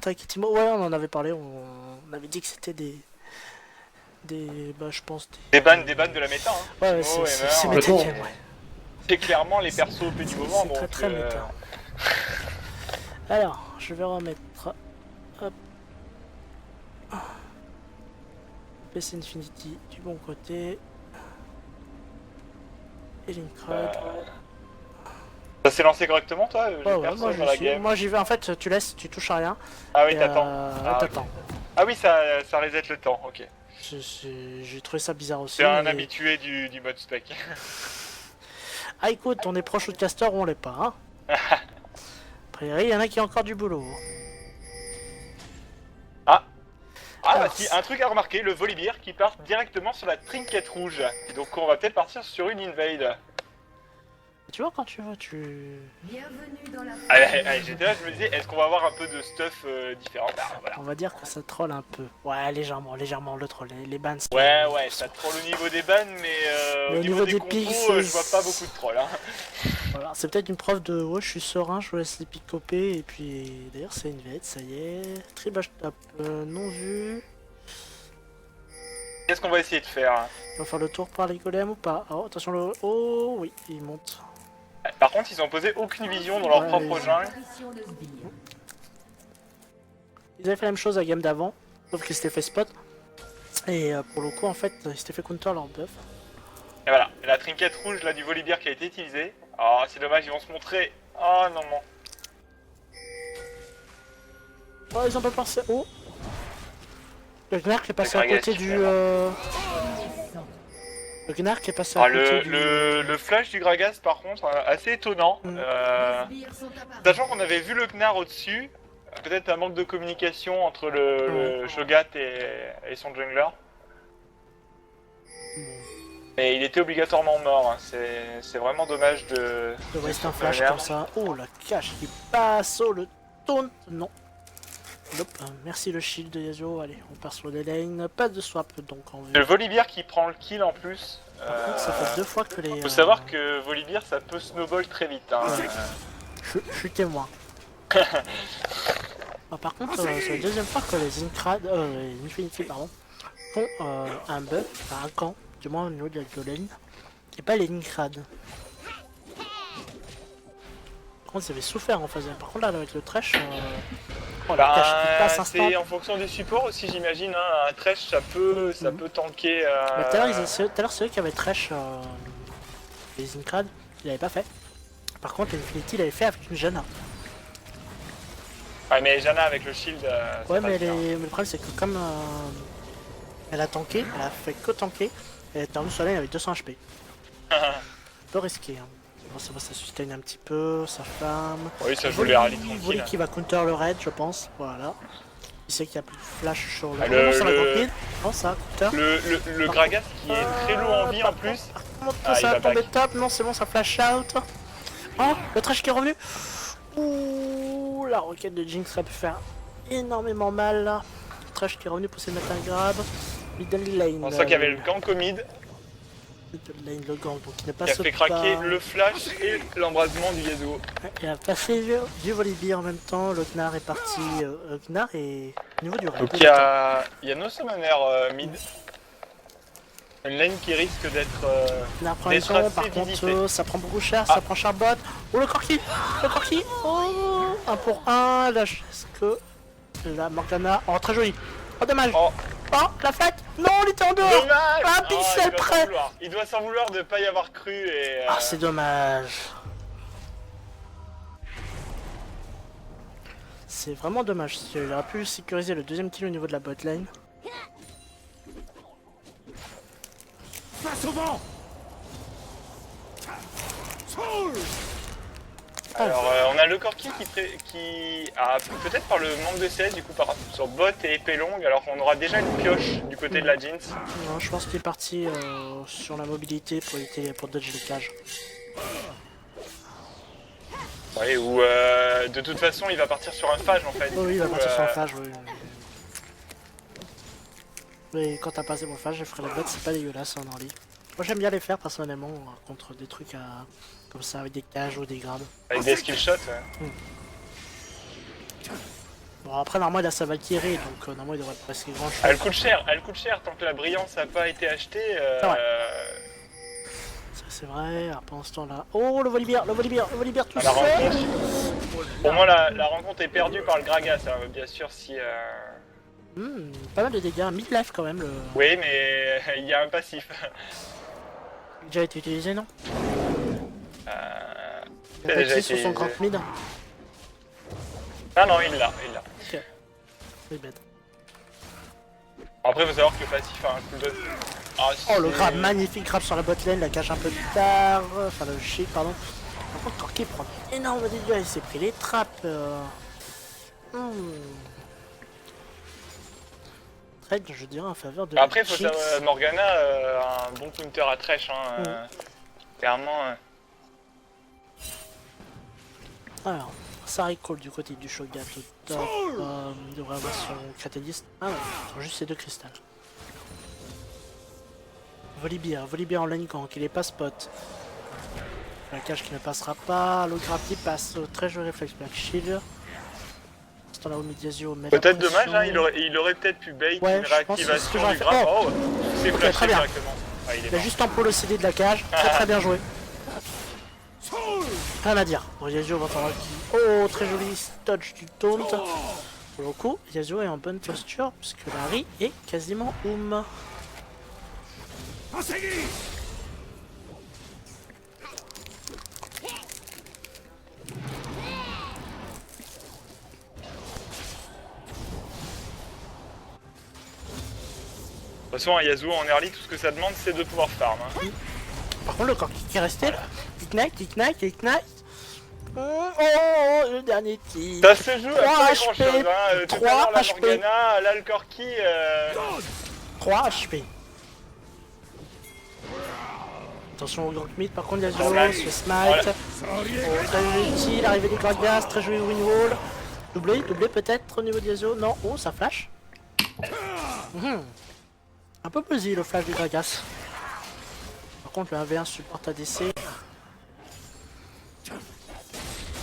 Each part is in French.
cartes avec Timo. Ouais, on en avait parlé, on avait dit que c'était bah je pense des bans de la méta, hein. Ouais, Timo, c'est Hammer, méta, ouais. c'est clairement les persos OP du moment, C'est donc... très méta. Alors, je vais remettre... Hop. PC Infinity du bon côté. Et Linkrad. Ça s'est lancé correctement, toi? Ouais, ouais, Personne dans la game. moi j'y vais, en fait, tu laisses, tu touches à rien. Ah oui, Et, t'attends. t'attends. Okay. Ah oui, ça reset le temps, ok. J'ai trouvé ça bizarre aussi. C'est un habitué du mode spec. Ah écoute, on est proche de caster ou on l'est pas, hein. A priori, il y en a qui ont encore du boulot. Ah Alors, bah si, un truc à remarquer, le Volibear qui part directement sur la trinket rouge. Donc on va peut-être partir sur une invade. Tu vois, quand tu veux, Bienvenue dans la Allez, j'étais là, je me disais, est-ce qu'on va avoir un peu de stuff différent? Bah, voilà. On va dire que ça troll un peu. Ouais, légèrement le troll. Les bans. Ouais, ça troll au niveau des bans, mais au niveau des pics, combos, je vois pas beaucoup de trolls. Hein. Voilà, c'est peut-être une preuve de ouais, je suis serein, je laisse les pics coper. Et puis d'ailleurs, c'est une vête, ça y est. Tribage tape non vu. Qu'est-ce qu'on va essayer de faire? On va faire le tour par les golems ou pas? Oh, attention, le. Oh, oui, il monte. Par contre, ils ont posé aucune vision dans leur propre jungle. Ils avaient fait la même chose à la game d'avant, sauf qu'ils s'étaient fait spot. Et pour le coup, en fait, ils s'étaient fait counter leur buff. Et voilà, la trinket rouge là du Volibear qui a été utilisée. Ah, c'est dommage, ils vont se montrer. Oh non, non. Oh, ils ont pas pensé. Oh! Le Gnar qui est passé à Gragas côté qui du. fait, Le Gnar qui est passé à côté du. Le flash du Gragas par contre, assez étonnant. Sachant qu'on avait vu le Gnar au-dessus, peut-être un manque de communication entre le Shogat et son jungler. Et il était obligatoirement mort, hein. C'est vraiment dommage de waste un flash comme ça. Oh la cache qui passe, oh le taunt, non. Hop, merci le shield de Yasuo, allez on part sur les lanes, pas de swap donc en vue. Le Volibear qui prend le kill en plus. Par contre, ça fait 2 fois que les... Faut savoir que Volibear ça peut snowball très vite. Hein. Je suis témoin. Par contre, c'est la deuxième fois que les Incrad, les Infinity pardon, font un buff, enfin un camp, du moins au niveau de la lane, et pas les Incrad. Par contre, ils avaient souffert en phase. Par contre, là, avec le trash, oh, la cache qui passe instant. C'est en fonction des supports aussi, j'imagine. Hein. Un trash, ça peut tanker. Mais tout à l'heure, c'est eux qui avaient trash les Incrad, il l'avait pas fait. Par contre, l'Infinity, il avait fait avec une Janna. Ouais, mais Janna avec le shield. Ouais, mais le problème, c'est que comme elle a tanké, elle a fait que tanker, elle était en soleil avec 200 HP. Un peu risqué. Hein. Bon, ça va, ça sustain un petit peu, sa flamme. Oui, ça joue les rallyes tranquilles. Voli qui va counter le raid, je pense. Voilà. Il sait qu'il n'y a plus de flash sur le. Non, ça, counter. Le Gragas qui est très low en vie en plus. Ça va tomber top. Non, c'est bon, ça flash out. Oh, le trash qui est revenu. Ouh, la roquette de Jinx ça peut faire énormément mal là. Trash qui est revenu pour essayer de mettre un grab. Middle lane. On sent qu'il y avait le gank au mid. Middle lane, le gank, donc il n'est pas qui a fait craquer le flash et l'embrasement du Yasuo. Il a passé du Volibear en même temps. Le Gnar est parti. Gnar est au niveau du raid. Donc il y a No Summoner mid. Une lane qui risque d'être par contre, ça prend beaucoup cher, ça prend Charbot. Oh le Corki. Oh, 1 pour 1. Là, est-ce que la Morgana. Oh, très joli. Oh, dommage. Oh, la fête. Non, il était en dehors. Dommage. Un pixel près. Il doit s'en vouloir de ne pas y avoir cru et... Ah, c'est dommage. C'est vraiment dommage. Il aurait pu sécuriser le deuxième kill au niveau de la bot lane. Face au vent. Alors on a le Corki qui a peut-être par le manque de CS du coup sur bot et épée longue alors qu'on aura déjà une pioche du côté de la Jinx. Non, je pense qu'il est parti sur la mobilité pour dodge les cages. Oui, ou de toute façon il va partir sur un phage en fait. Oh, oui, il va partir sur un phage, oui. Mais quand t'as passé mon phage, je ferai la bot, c'est pas dégueulasse en early. Moi j'aime bien les faire personnellement contre des trucs comme ça avec des cages ou des grabs. Avec des skill shots. Ouais. Bon, après, normalement, il a sa Valkyrie, donc normalement, il devrait pas passer grand chose. Elle coûte cher tant que la brillance n'a pas été achetée. Ça, c'est vrai. Alors, pendant ce temps-là. Oh, le Volibear tout la seul. rencontre. Pour moi, la rencontre est perdue par le Gragas, hein, bien sûr, si. Pas mal de dégâts, mid-life quand même. Le... Oui, mais il y a un passif. Il a déjà été utilisé, non? Il a a déjà pas été sur son grand mid. Ah non, il l'a. Ok. C'est bête. Après, faut savoir que le passif a un cooldown. Ah, Oh, le grab, magnifique grab sur la botlane, la cache un peu plus tard. Enfin, le shit, pardon. Par contre, Corki prend énorme dégâts, il s'est pris les trappes. Trade, je dirais, en faveur de. Après, faut savoir, Morgana a un bon counter à Thresh, hein. Clairement. Alors, ça recall du côté du Shogat au top. Il devrait avoir son catalyste. Ah ouais, ils ont juste ces deux cristals. Volibear en lane gank, il est pas spot. La cage qui ne passera pas, le grab qui passe, très joli réflexe Black Shield. C'est là où Mediasio met Peut-être dommage, hein, il aurait peut-être pu bait une réactivation du grab. Oh, c'est flashé très bien. directement. Ah, il a juste en pôle CD de la cage, très bien joué. Rien à dire. Bon, Yasuo va falloir qu'il... Oh, très joli touch du taunt. Pour le coup, Yasuo est en bonne posture, puisque Larry est quasiment oum. De toute façon, un Yasuo en early, tout ce que ça demande, c'est de pouvoir farm. Hein. Par contre, le corps qui est resté là, ignite. Oh, le dernier tir. Ça se joue à pas HP, grand chose. Hein. Tout à l'heure, la Morgana, là, le Corki. 3 HP. Attention au gank mid, par contre, Yasuo se smite. Voilà. Oh, très utile, l'arrivée du Gragas, très joli win-wall. Doublé peut-être au niveau de Yasuo. Non, oh, ça flash. Un peu pesé le flash du Gragas. Par contre, le 1v1 supporte ADC.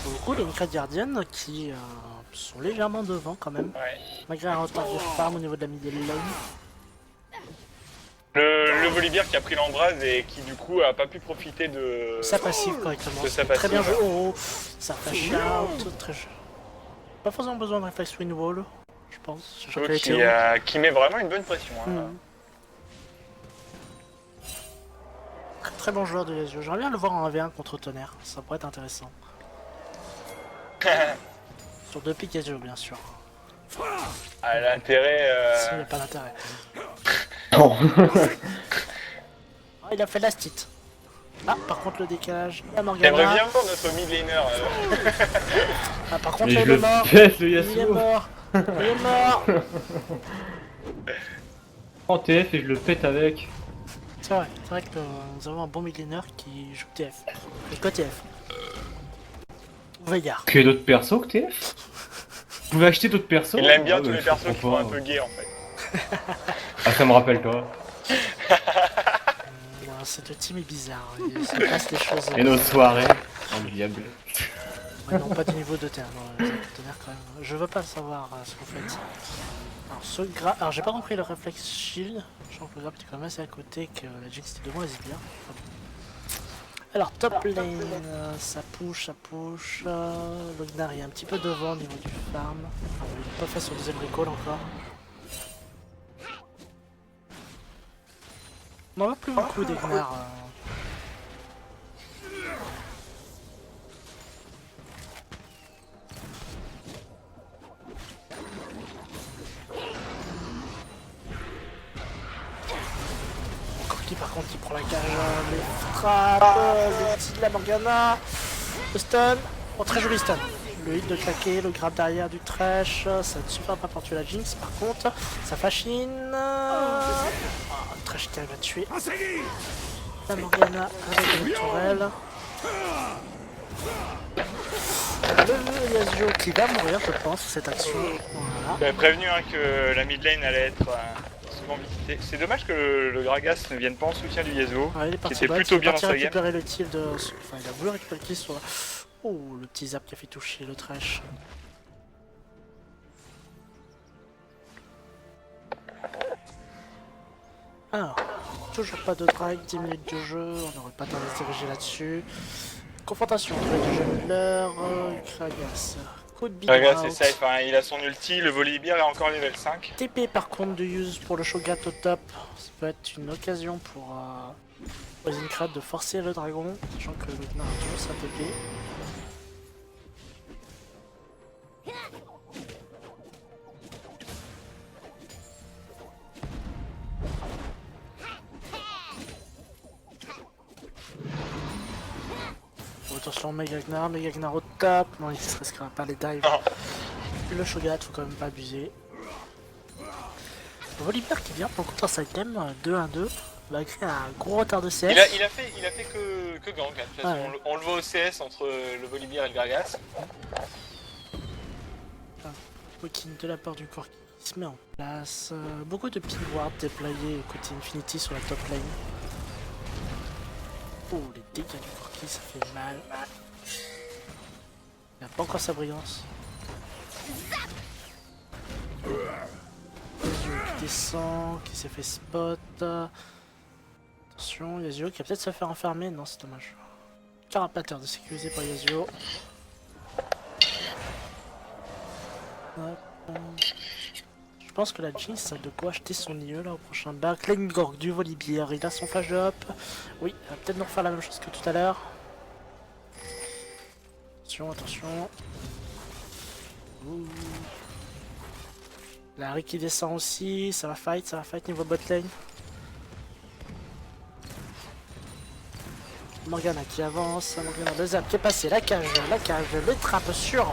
Pour le coup, les Incred Guardian qui sont légèrement devant quand même. Ouais. Malgré un retard de farm au niveau de la middle lane. Le Volibear qui a pris l'embrase et qui du coup a pas pu profiter de Sa passive correctement. De sa Très passive. bien joué. Oh, ça flash out. Très joli. Pas forcément besoin de réflexe win wall, je pense. qui met vraiment une bonne pression. Hein. Très bon joueur de Yasuo. J'aimerais bien le voir en 1v1 contre Tonnerre. Ça pourrait être intéressant. Sur 2 pics Yasuo, bien sûr. Ah, l'intérêt. Il n'y a pas d'intérêt. Non. Oh, il a fait la stit. Ah, par contre, le décalage. La J'aimerais Morgana. bien voir notre mid laner. Ah, par contre, Mais il je est le mort. pète, le Il est Yasuo. mort. Il est mort. En TF et je le pète avec. C'est vrai que nous avons un bon midlaner qui joue TF. Et quoi TF Veillard. Que d'autres persos que TF. Vous pouvez acheter d'autres persos. Il aime bien Ah, tous bah, les je persos qui comprends sont un pas. peu gays en fait. Ah, ça me rappelle toi. Cette team est bizarre. Il se passe des choses. Et nos soirées. Enviable. Ouais, non, pas du niveau de terre. Non, Tonnerre quand même. Je veux pas savoir ce que vous faites. Alors, ce grab. Alors, j'ai pas compris le réflexe shield. Je crois que le grab était quand même assez à côté, que la Jinx était de moins hésite bien. Alors, top lane, ça push. Le Gnar est un petit peu devant au niveau du farm. Enfin, il n'a pas fait son deuxième recall encore. On en voit plus beaucoup des Gnars. Corki par contre qui prend la cage, les frappes, le petit de la Morgana, le stun, oh très joli stun. Le hit de claquer, le grab derrière du trash, ça ne suffira pas pour tuer la Jinx par contre, ça fashine. Le trash qui arrive à tuer la Morgana avec une tourelle. Le Yasuo qui va mourir je pense cette action. Voilà. J'avais prévenu hein, que la mid lane allait être souvent visitée. C'est dommage que le Gragas ne vienne pas en soutien du Yasuo, Ouais, il est qui parti était bot, plutôt il est bien dans parti sa game. récupérer le kill de... Enfin, il a voulu récupérer le kill sur... Oh, le petit zap qui a fait toucher le trash. Alors, toujours pas de drag, 10 minutes de jeu, on n'aurait pas tendance à se diriger là-dessus. Confrontation entre les deux jungler, Gragas. Coup de big Gragas c'est out. safe, hein. Il a son ulti, le Volibear est encore level 5. TP par contre de use pour le Shogat au top. Ça peut être une occasion pour Poisoncrad de forcer le dragon, sachant que le Gnar a toujours sa TP. Attention, Megagnar au top. Non, il se risquera pas les dives. Le Shogat, faut quand même pas abuser. Le Volibear qui vient pour le contre sa item 2-1-2 va créer un gros retard de CS. Il a fait que gank, hein. De toute façon, on le voit au CS entre le Volibear et le Gragas. Walking de la part du corps qui se met en place. Beaucoup de ping ward déployés côté Infinity sur la top lane. Oh, les dégâts du Corki, ça fait mal. Il n'a pas encore sa brillance. Yasuo qui descend, qui s'est fait spot. Attention, Yasuo qui va peut-être se faire enfermer. Non, c'est dommage. Carapateur de sécuriser par Yasuo. Je pense que la Jinx a de quoi acheter son IE là au prochain back. L'Engorg du Volibear, il a son flash de hop. Oui, il va peut-être nous refaire la même chose que tout à l'heure. Attention, attention. Ouh. La Harry qui descend aussi, ça va fight niveau bot lane. Morgana qui avance, Morgana le zap qui est passé, la cage, le trappe sur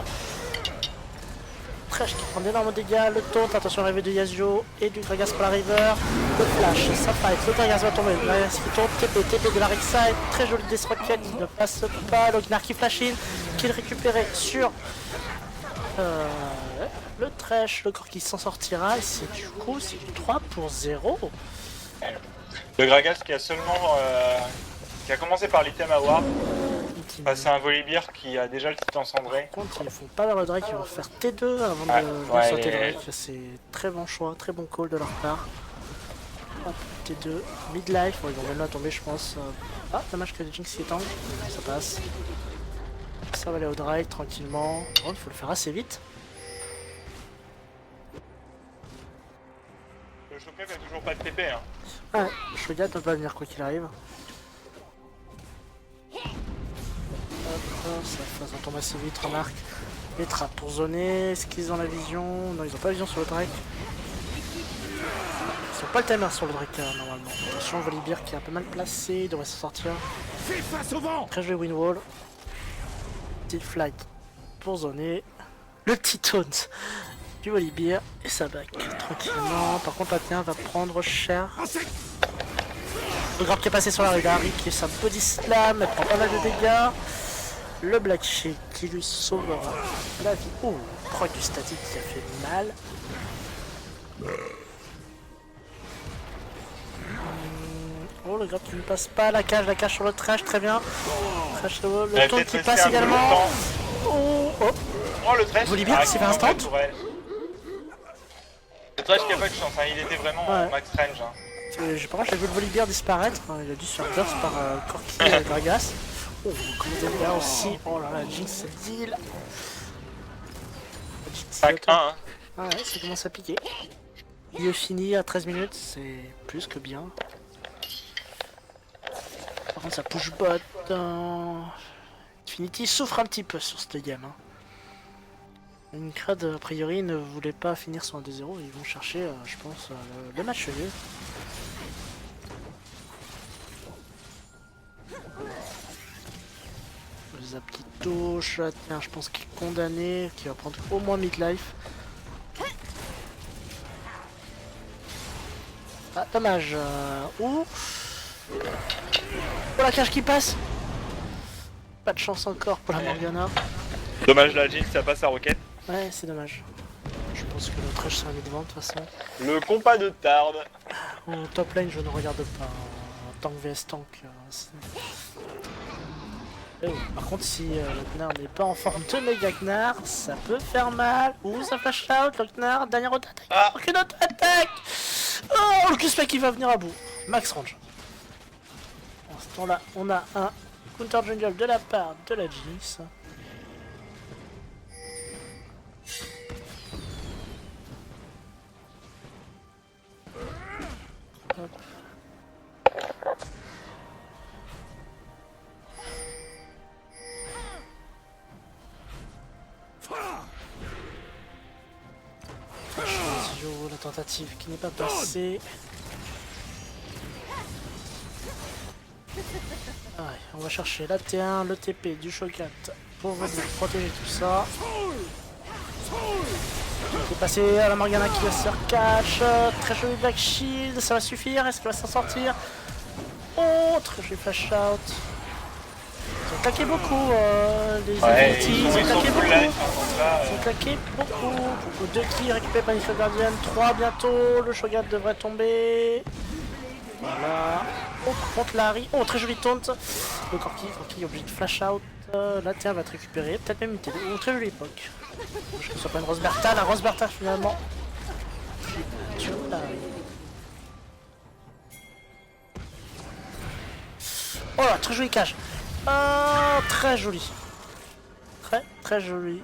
Thresh qui prend d'énormes dégâts, le taunt, attention à l'arrivée de Yasuo et du Gragas pour la river, le flash, ça fight, le Gragas va tomber, le Gragas qui tombe, TP de la Rek'Sai, très joli destruction, il ne passe pas, le Gnar qui flash in, qui est récupéré sur le Thresh, le corps qui s'en sortira, et c'est du coup c'est du 3-0. Le Gragas qui a seulement qui a commencé par l'item à War, face à un Volibear qui a déjà le titan cendré. Par contre, ils font pas vers le Drake, ils vont faire T2 avant de sauter le Drake. C'est très bon choix, très bon call de leur part. Hop, T2, midlife, bon, ils vont même la tomber, je pense. Ah, dommage que le Jinx s'y étend, ça passe. Ça va aller au Drake tranquillement. Oh, il faut le faire assez vite. Le Shogat a toujours pas de TP, hein. Ouais, le Shogat ne peut pas venir quoi qu'il arrive. Hop, ça tombe assez vite, remarque. Les trappes pour zoner, est-ce qu'ils ont la vision? Non, ils ont pas la vision sur le Drake. Ils ont pas le timer sur le Drake normalement. Attention, Volibear qui est un peu mal placé, il devrait s'en sortir. Fais face au vent. Très joué Windwall. Petite flag pour zoner. Le petit taunt du Volibear et ça back tranquillement. Par contre, la T1 va prendre cher. Le grab qui est passé sur la rue Harry qui est sa body slam, elle prend pas mal de dégâts. Le Black Shade qui lui sauvera la vie. Oh, proc du statique qui a fait mal. Oh, le grab qui ne passe pas, la cage sur le trash, très bien. Trash, le taunt qui passe également. Oh, oh. Oh, le Thresh. Volibear qui s'est fait instant. Le Thresh qui a pas de chance, hein. Il était vraiment en max range. Hein. Par contre, j'ai vu le Volibear disparaître. Il a dû se faire burst par Corki et Gragas. Oh, comment dégâts aussi. Oh là là, Jinx c'est deal. 5-1, hein. Ah ouais, ça commence à piquer. Il est fini à 13 minutes, c'est plus que bien. Par contre, ça push bot. Infinity souffre un petit peu sur cette game. Hein. Une crade, a priori, ne voulait pas finir sur un 2-0. Ils vont chercher, je pense, le match nul. Le zap qui touche, tiens, je pense qu'il est condamné, qui va prendre au moins midlife. Ah, dommage. Ouh. Oh, la cage qui passe. Pas de chance encore pour la Morgana. Dommage, la Jinx, ça passe à roquette. Ouais, c'est dommage. Je pense que le trash sera mis devant de toute façon. Le compas de Tarde. En top lane, je ne regarde pas. En tank vs tank. Oh, par contre, si le Gnar n'est pas en forme de méga Gnar, ça peut faire mal. Ouh, ça flash out, le Gnar, dernière auto-attaque. Ah. Aucune auto-attaque. Oh, le Q-Spec qui va venir à bout. Max range. En ce temps-là, on a un counter jungle de la part de la Jinx. Hop. La tentative qui n'est pas passée. Allez, on va chercher la T1, le TP du Shogat pour venir protéger tout ça. C'est passé à la Morgana qui va se faire catch. Très joli Black Shield, ça va suffire. Est-ce qu'elle va s'en sortir? Oh, très joli flash out. Ils ont claqué beaucoup, les Infinity, ils ont claqué beaucoup. Ils ont claqué beaucoup. 2 kills récupérés par Infinity Guardian, 3 bientôt. Le Shogat devrait tomber. Voilà. Oh, par contre, Larry. Oh, très joli taunt. Le Corki est obligé de flash out. La T1 va être récupérée, peut-être même une TD. Oh, très jolie époque. Je ne sais pas une Rose Bertha, la Rose Bertha finalement. Oh là, très joli cage. Très joli. Très joli.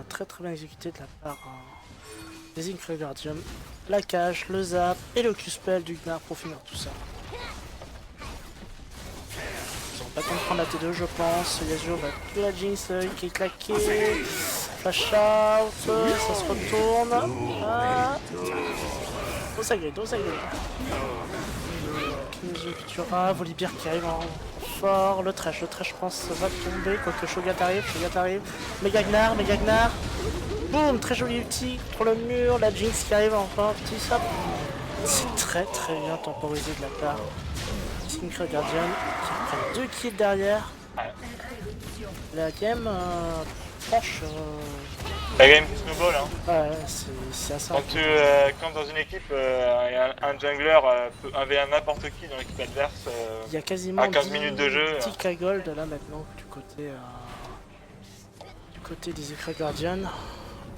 Très bien exécuté de la part des Incredible Guardian. La cage, le zap et le Q-spell du Gnar pour finir tout ça. Ils vont pas comprendre la T2 je pense. Yasuo va tuer la Jinx qui est claqué. Flash out, ça se retourne. Dosagrid. Kinesu qui tuera, Volibear qui arrive en fort, le trash je pense va tomber, quoique Shogat arrive, Mega Gnar, boum, très joli ulti pour le mur, la Jinx qui arrive encore, petit sap. C'est très bien temporisé de la part de Synchro Guardian qui prend 2 kills derrière. La game franche. La game snowball, hein. Ouais, c'est assez Quand dans une équipe, un jungler peut 1v1 n'importe qui dans l'équipe adverse, il y a quasiment à 15 minutes de jeu. Petit K-Gold là maintenant du côté des Incredible Guardian.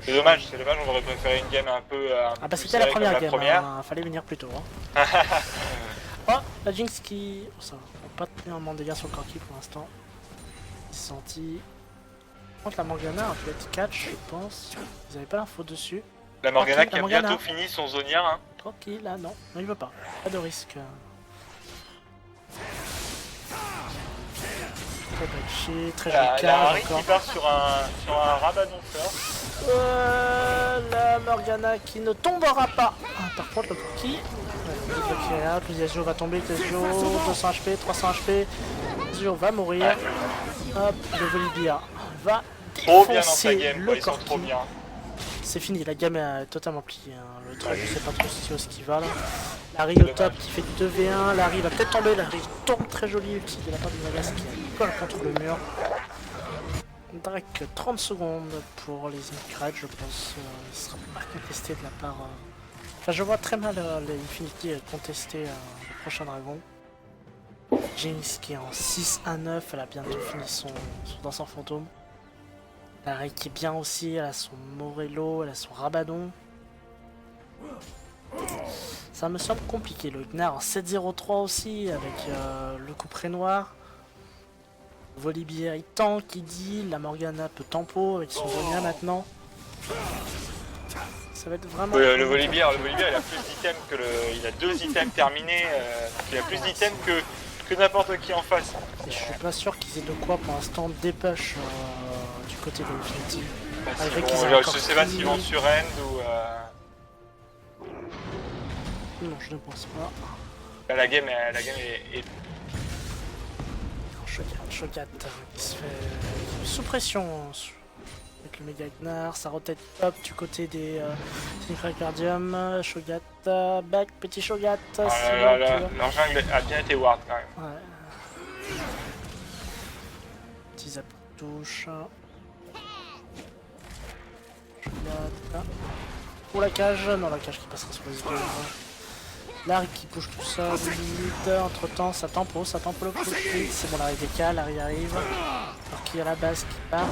C'est dommage, on aurait préféré une game un peu. Ah bah c'était la première game, fallait venir plus tôt. Hein. Oh, la Jinx qui. Oh, ça va pas énormément de dégâts sur le Corki pour l'instant. Senti. Contre la Morgana, un peu être catch, je pense. Vous avez pas l'info dessus. La Morgana qui a Morgana. bientôt fini son Zonia. Hein. Tranquille, là non, il veut pas. Pas de risque. Très bâché, très joli La cage Harry encore. qui part sur un Rabadon First. La Morgana qui ne tombera pas. Par contre le Corki. Le Yasuo va tomber, Yasuo 200 HP, 300 HP. Yasuo va mourir. Hop, le Volibear va Trop bien dans sa défoncer game, le ils sont Corki. trop bien. C'est fini, la gamme est totalement pliée. Hein. Le truc, je sais pas trop ce qu'il va là. Larry au top qui fait du 2v1. Larry va peut-être tomber. Larry tombe, très joli ulti de la part de Nagas qui colle contre le mur. Drake 30 secondes pour les Incredible, je pense. Il sera pas contesté de la part. Enfin, je vois très mal les Infinity contester le prochain dragon. Jinx qui est en 6-9, elle a bientôt fini son danseur fantôme. Larry qui est bien aussi, elle a son Morello, elle a son Rabadon. Ça me semble compliqué, le Gnar en 7-0-3 aussi, avec le couperet noir. Volibear il tank, il dit, la Morgana peut tempo avec son Zonia maintenant. Ça va être vraiment... Oui, le Volibear il a plus d'items que il a 2 items terminés, il a plus d'items que n'importe qui en face. Et je suis pas sûr qu'ils aient de quoi pour l'instant dépush du côté de l'Infinity. Je sais pas s'ils vont sur End ou... Non, je ne pense pas. Bah, la game est... Shogat qui se fait sous pression avec le Mega Gnar, ça rotate hop du côté des Incredible Guardian. Shogat back, petit Shogat. Leur jungle a bien été ward quand même. Ouais. Petit zap touche. Shogat. Pour la cage, non la cage qui passera sur les deux. Larry qui bouge tout ça, 2 minutes, entre temps ça tempo le push, c'est bon Larry décale, Larry arrive, Corki à la base qui part.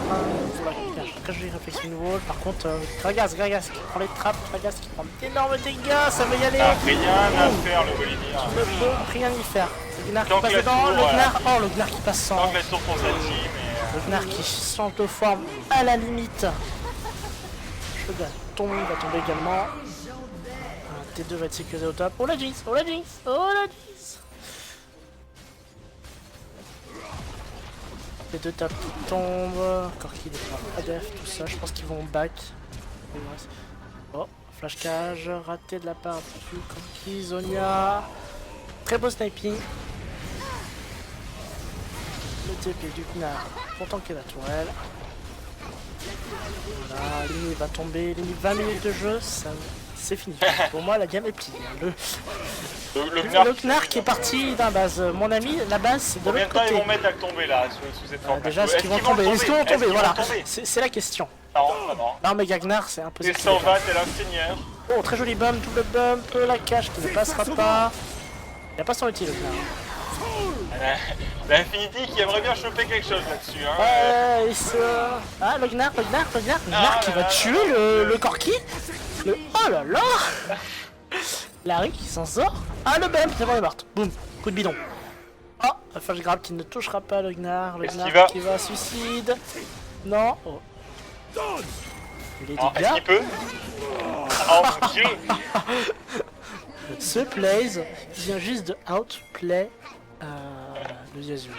Voilà, très jolie réflexion wall. Par contre, Gragas qui prend les trappes, Gragas qui prend d'énormes dégâts, ça va y aller. Ah, rien à faire le Volibear. Ne peut rien y faire. Le Gnar qui Donc passe la dedans, tour, le Gnar, oh le Gnar qui passe sans. Donc la tour pour sa team et... Le Gnar qui change de forme à la limite. Shogun tombe, il va tomber également. Un T2 va être sécurisé au top. Oh la Jinx, oh la Jinx, oh la Jinx. Les deux tapes qui tombent. Corki, il est pas ADF, tout ça. Je pense qu'ils vont back. Oh, flash cage, raté de la part du Corki, Zonia. Très beau sniping. Le TP du Gnar pour tanker la tourelle. Voilà, Lini va tomber, Lini 20 minutes de jeu, c'est fini. Pour moi la game est pliée. Le Gnar qui est parti d'un base. Mon ami, la base c'est de Combien l'autre de temps ils côté. vont mettre à tomber là, sous cette forme? Déjà, est-ce qu'ils vont tomber? Est-ce qu'ils vont tomber? Voilà, c'est la question. Non, non. Non mais Gagnar c'est impossible. Et 120, c'est l'ingénieur. Oh, très joli bump, double bump, la cache qui ne passera pas. Il a pas son outil le Gnar. L'Infinity qui aimerait bien choper quelque chose là-dessus. Hein. Ouais, ah, le Gnar qui va tuer le Corki. Oh là là. Larry qui s'en sort. Ah, le bump, c'est bon, elle est morte. Boum, coup de bidon. Oh, la flash grab qui ne touchera pas le Gnar. Le Gnar qui va suicide. Non. Oh. Les Est-ce dégâts. qu'il peut? Oh mon dieu. Ce plays vient juste de outplay le Yasuo.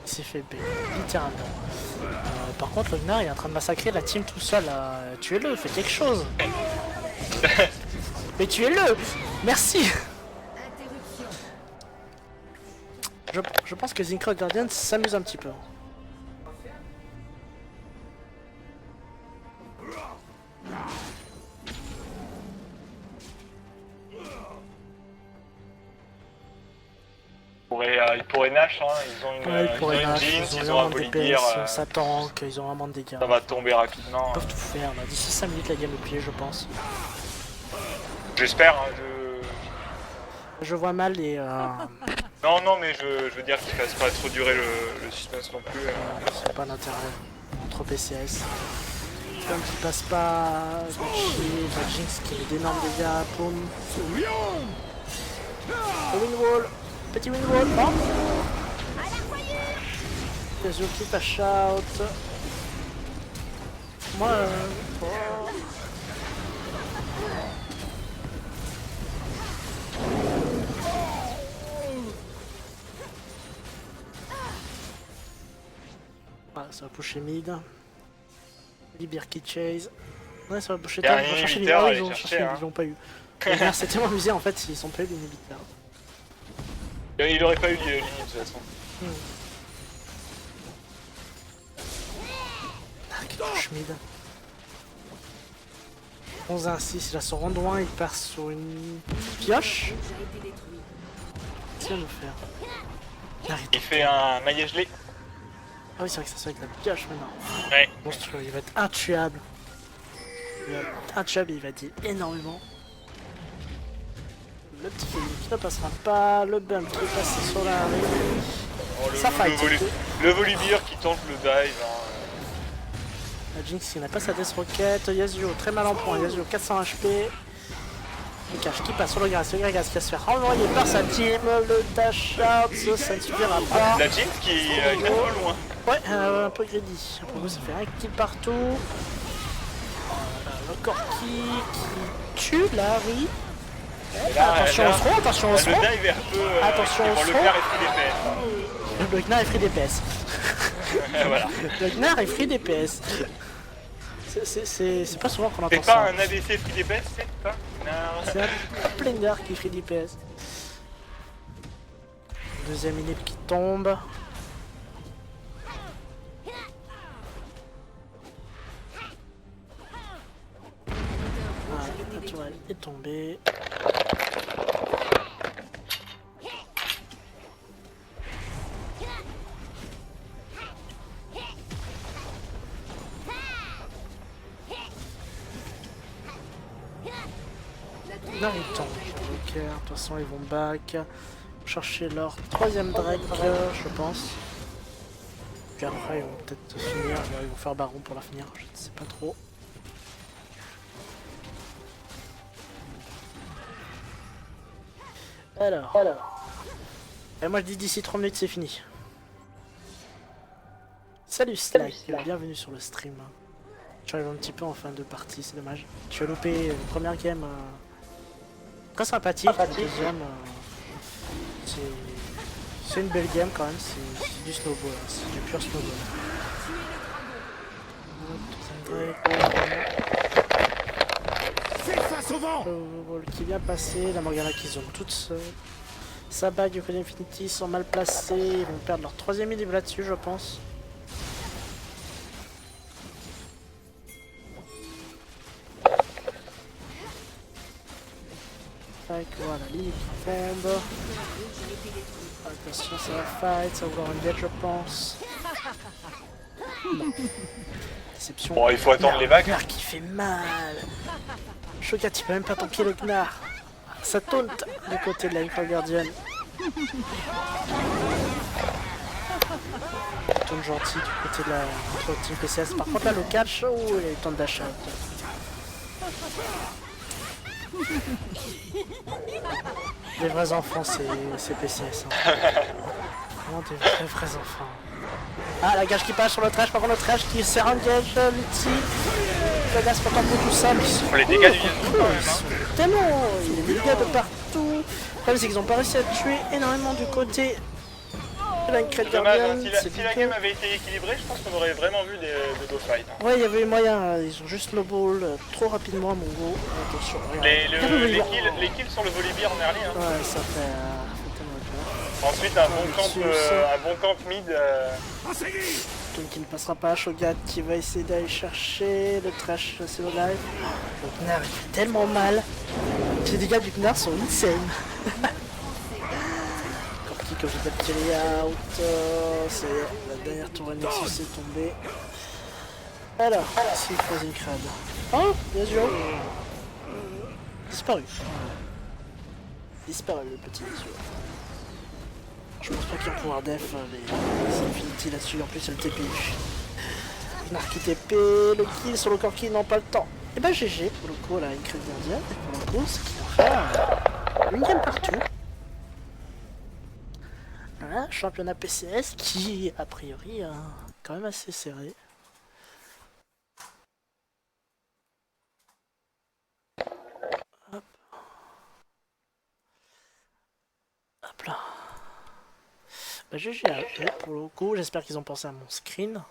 Il s'est fait B, littéralement. Par contre, le Gnar est en train de massacrer la team tout seul. Tuez-le, faites quelque chose. Mais tuez-le. Merci. Je pense que Zincro Guardian s'amuse un petit peu. Ils pourraient Nash, hein. Ils ont une, ils ont une Jinx, ils ont un Volibear. Ça tank, ils ont vraiment de dégâts. Ça va tomber rapidement. Ils peuvent tout faire, là. D'ici 5 minutes la game est pliée je pense. J'espère, hein, Je vois mal les... Non, mais je veux dire qu'ils fassent pas trop durer le suspense non plus. C'est pas d'intérêt. Trop PCS. Comme qui passe pas... La Jinx qui met d'énormes dégâts, boum. Le windwall. Petit windwall, non. Yasuo qui flash out. Moi... oh. Ah, ça va pusher mid. Volibear qui chase. Ouais, ça va pusher top. Ils vont chercher mid. Ah, ils vont chercher mid, ils l'ont pas eu. C'est tellement amusé en fait s'ils sont pas eu l'inhibiteur. Il aurait pas eu l'ini de toute façon. Ah, qui touche mid. 11 à 6, il a son round 1, il part sur une pioche. Qu'est-ce qu'il va nous faire? Arrête. Il fait un maillet gelé. Ah oui, c'est vrai que ça se fait avec la pioche maintenant. Ouais. Monstrueux, il va être intuable. Il va être intuable et il va dire énormément. Le petit Félix qui ne passera pas, le bump qui est passé sur la rive. Oh, Ça fight. le Volibear qui tente le dive. Hein. La Jinx qui n'a pas sa Death Rocket. Yasuo très mal en point. Yasuo 400 HP. Le cache qui passe sur le Gragas. Le Gragas qui va se faire renvoyer par sa team. Le dash out, ça ne suffira pas. La Jinx qui est un peu loin. Ouais, un peu greedy. Pour vous, ça fait un kill partout. Le Corki qui tue Larry. Attention au throw, attention au throw. Le dive est un peu... Attention au le throw. Gnar est free DPS. Le Gnar est free DPS. Voilà. Le Gnar est free DPS. C'est pas souvent qu'on entend C'est ça. pas un ADC free DPS, c'est pas? C'est un Blender qui fait DPS. Deuxième inhib qui tombe. Ah, la tourelle est tombée. Non, ils tombent. Ok, de toute façon, ils vont back. Chercher leur troisième drake, je pense. Puis après, ils vont peut-être finir, ils vont faire baron pour la finir, je ne sais pas trop. Alors. Et moi je dis d'ici 3 minutes c'est fini. Salut Slack, bienvenue sur le stream. J'arrive un petit peu en fin de partie, c'est dommage. Tu as loupé une première game très sympathique, la deuxième c'est une belle game quand même, c'est du snowball, c'est du pur snowball. Fais face au vent. Qui vient passer, la Morgana qui zone toute seule. Sa bague du côté Infinity sont mal placés, ils vont perdre leur 3ème énigme là-dessus je pense. Tac, voilà, l'île qui tombe. Attention, ça va fight, ça va vouloir une dead je pense. Non. Déception. Bon, il faut attendre les vagues. Gnar qui fait mal. Shogat, tu peux même pas tanker le Gnar. Ça taunt du côté de la Necro Guardian. Taunt gentil du côté de la team PCS. Par contre là le catch, oh il y a eu tant de dash out. Des vrais enfants c'est PCS. Hein. Vraiment des vrais enfants. Ah la gage qui passe sur le trash, par contre le trash qui sert un gage, l'outil. Le gaz pour tanker tout ça, mais ils sont... Faut les dégâts du Yasuo quand même, hein. Tellement, il y a des dégâts de partout. Le problème c'est qu'ils ont pas réussi à tuer énormément du côté de la Incred C'est dommage, hein. Guardian. Si la game avait été équilibrée, je pense qu'on aurait vraiment vu de beaux fights. Hein. Ouais, il y avait moyen, ils ont juste snowball trop rapidement à mon goût. Attention, regarde. Les kills sur le volibear en early. Hein. Ouais, ça fait tellement peur. Ensuite, un bon camp mid. Donc il ne passera pas, Shogat qui va essayer d'aller chercher le trash c'est le live. Le Gnar il fait tellement mal. Les dégâts du Gnar sont insane. Corki comme j'ai pas tiré out. C'est la dernière tour Nexus est tombée. Alors, c'est Frozen Crab. Oh, bien sûr. Disparu. Disparu le petit Yasuo. Je pense pas qu'il va pouvoir def les Infinity là-dessus, en plus c'est le TP. Gnar qui TP, le kill sur le Corki, non pas le temps. Et bah GG pour le coup la Incred Guardian, et pour le coup c'est qu'il en fait une game partout. Voilà, championnat PCS qui a priori est quand même assez serré. Hop. Hop là. Bah GG à eux pour le coup, j'espère qu'ils ont pensé à mon screen.